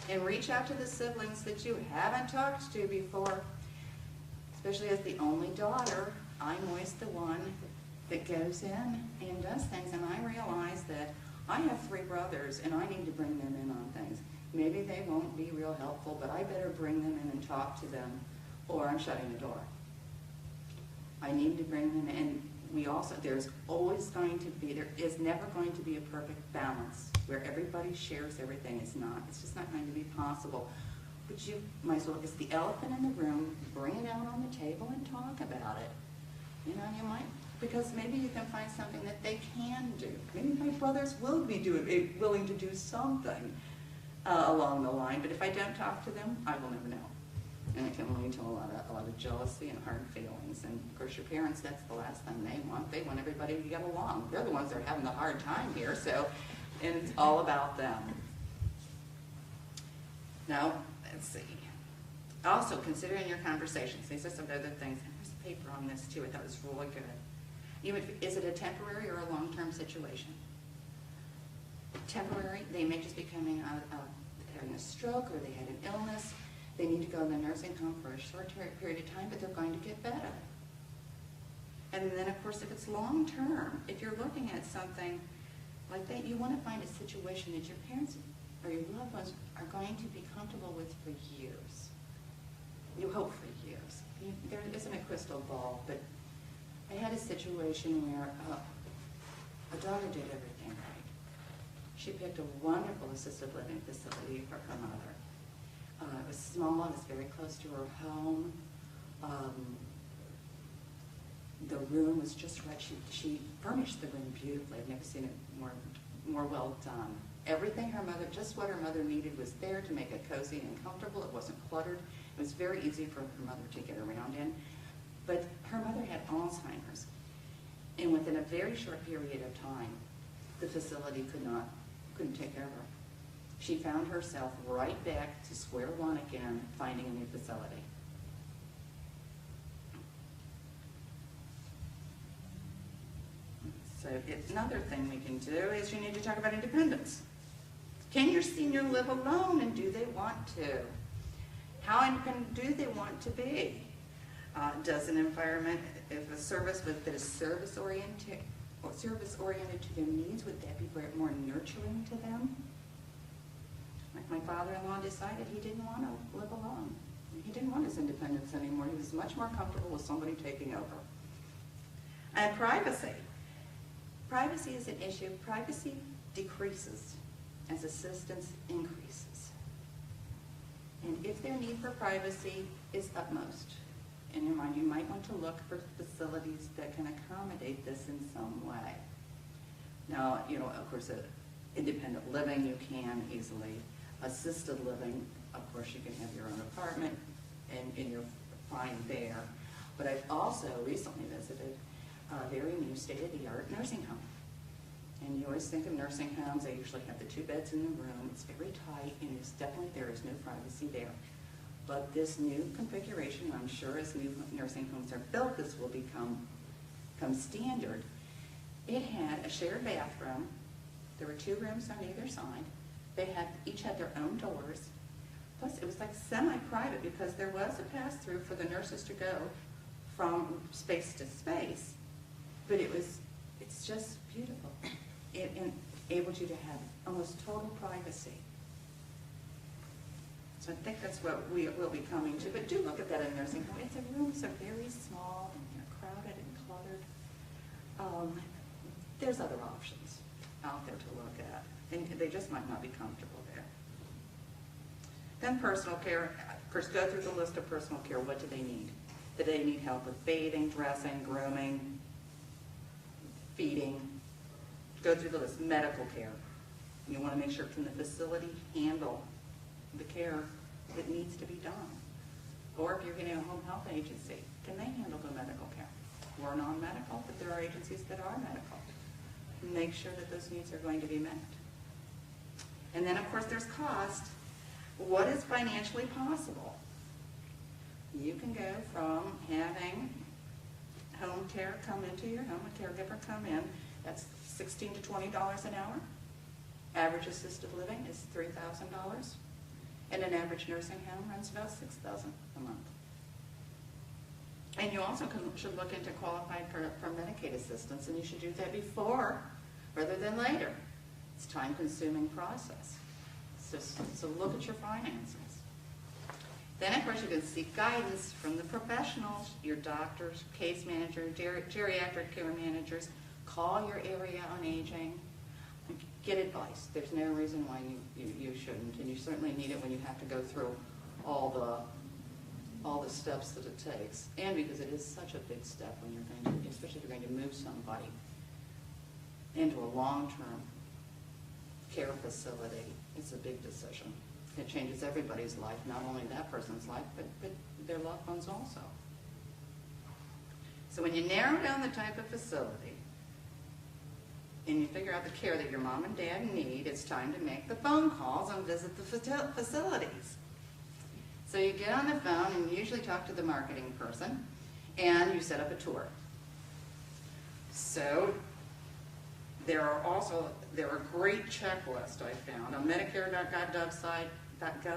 And reach out to the siblings that you haven't talked to before. Especially as the only daughter, I'm always the one that goes in and does things. And I realize that I have 3 brothers and I need to bring them in on things. Maybe they won't be real helpful, but I better bring them in and talk to them, or I'm shutting the door. I need to bring them in. There's always going to be, there is never going to be a perfect balance where everybody shares everything. It's just not going to be possible. But you might as well, it's the elephant in the room, bring it out on the table and talk about it. You might, because maybe you can find something that they can do. Maybe my brothers will be willing to do something along the line, but if I don't talk to them, I will never know. And it can lead to a lot of jealousy and hard feelings. And of course your parents, that's the last thing they want. They want everybody to get along. They're the ones that are having the hard time here, and it's all about them. Now, let's see. Also, consider in your conversations, these are some other things. There's a paper on this too, I thought it was really good. Is it a temporary or a long-term situation? Temporary, they may just be coming out of having a stroke, or they had an illness. They need to go in the nursing home for a short period of time, but they're going to get better. And then, of course, if it's long-term, if you're looking at something like that, you want to find a situation that your parents or your loved ones are going to be comfortable with for years. You hope for years. There isn't a crystal ball, but I had a situation where a daughter did everything right. She picked a wonderful assisted living facility for her mother. It was small, it was very close to her home. The room was just right. She furnished the room beautifully. I've never seen it more well done. Everything just what her mother needed was there to make it cozy and comfortable. It wasn't cluttered. It was very easy for her mother to get around in. But her mother had Alzheimer's. And within a very short period of time, the facility couldn't take care of her. She found herself right back to square one again, finding a new facility. So another thing we can do is you need to talk about independence. Can your senior live alone, and do they want to? How independent do they want to be? Does an environment, if a service that is service-oriented to their needs, would that be more nurturing to them? Like my father-in-law decided he didn't want to live alone. He didn't want his independence anymore. He was much more comfortable with somebody taking over. And privacy. Privacy is an issue. Privacy decreases as assistance increases. And if their need for privacy is utmost, in your mind, you might want to look for facilities that can accommodate this in some way. Now, of course, independent living you can easily. Assisted living, of course, you can have your own apartment, and you're fine there. But I've also recently visited a very new state-of-the-art nursing home. And you always think of nursing homes, they usually have the 2 beds in the room. It's very tight, and there is no privacy there. But this new configuration, I'm sure as new nursing homes are built, this will become standard. It had a shared bathroom. There were 2 rooms on either side. They each had their own doors. Plus, it was like semi-private because there was a pass-through for the nurses to go from space to space. But it's just beautiful. It enabled you to have almost total privacy. So I think that's what we will be coming to. But do look at that in a nursing home. The rooms are very small and they're crowded and cluttered. There's other options out there to look at. And they just might not be comfortable there. Then personal care. Of course, go through the list of personal care. What do they need? Do they need help with bathing, dressing, grooming, feeding? Go through the list. Medical care. You want to make sure, can the facility handle the care that needs to be done? Or if you're getting a home health agency, can they handle the medical care? We're non-medical, but there are agencies that are medical. Make sure that those needs are going to be met. And then, of course, there's cost. What is financially possible? You can go from having home care come into your home, a caregiver come in, that's $16 to $20 an hour. Average assisted living is $3,000. And an average nursing home runs about $6,000 a month. And you also should look into qualifying for Medicaid assistance, and you should do that before rather than later. It's a time-consuming process. So look at your finances. Then, of course, you can seek guidance from the professionals, your doctors, case managers, geriatric care managers. Call your area on aging. Get advice. There's no reason why you shouldn't, and you certainly need it when you have to go through all the steps that it takes. And because it is such a big step when you're going to, especially if you're going to move somebody into a long-term care facility, it's a big decision. It changes everybody's life, not only that person's life, but their loved ones also. So when you narrow down the type of facility and you figure out the care that your mom and dad need, it's time to make the phone calls and visit the facilities. So you get on the phone and you usually talk to the marketing person and you set up a tour. So there are great checklists I found. On Medicare.gov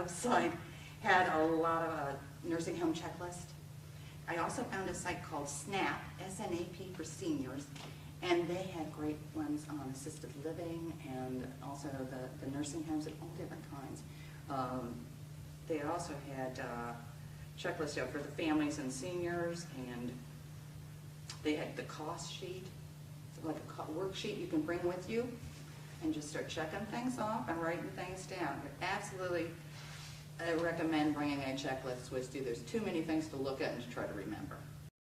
site had a lot of nursing home checklist. I also found a site called SNAP, S-N-A-P for seniors, and they had great ones on assisted living and also the nursing homes of all different kinds. They also had checklists for the families and seniors, and they had the cost sheet, like a worksheet you can bring with you and just start checking things off and writing things down. But absolutely, I recommend bringing a checklist with you. There's too many things to look at and to try to remember.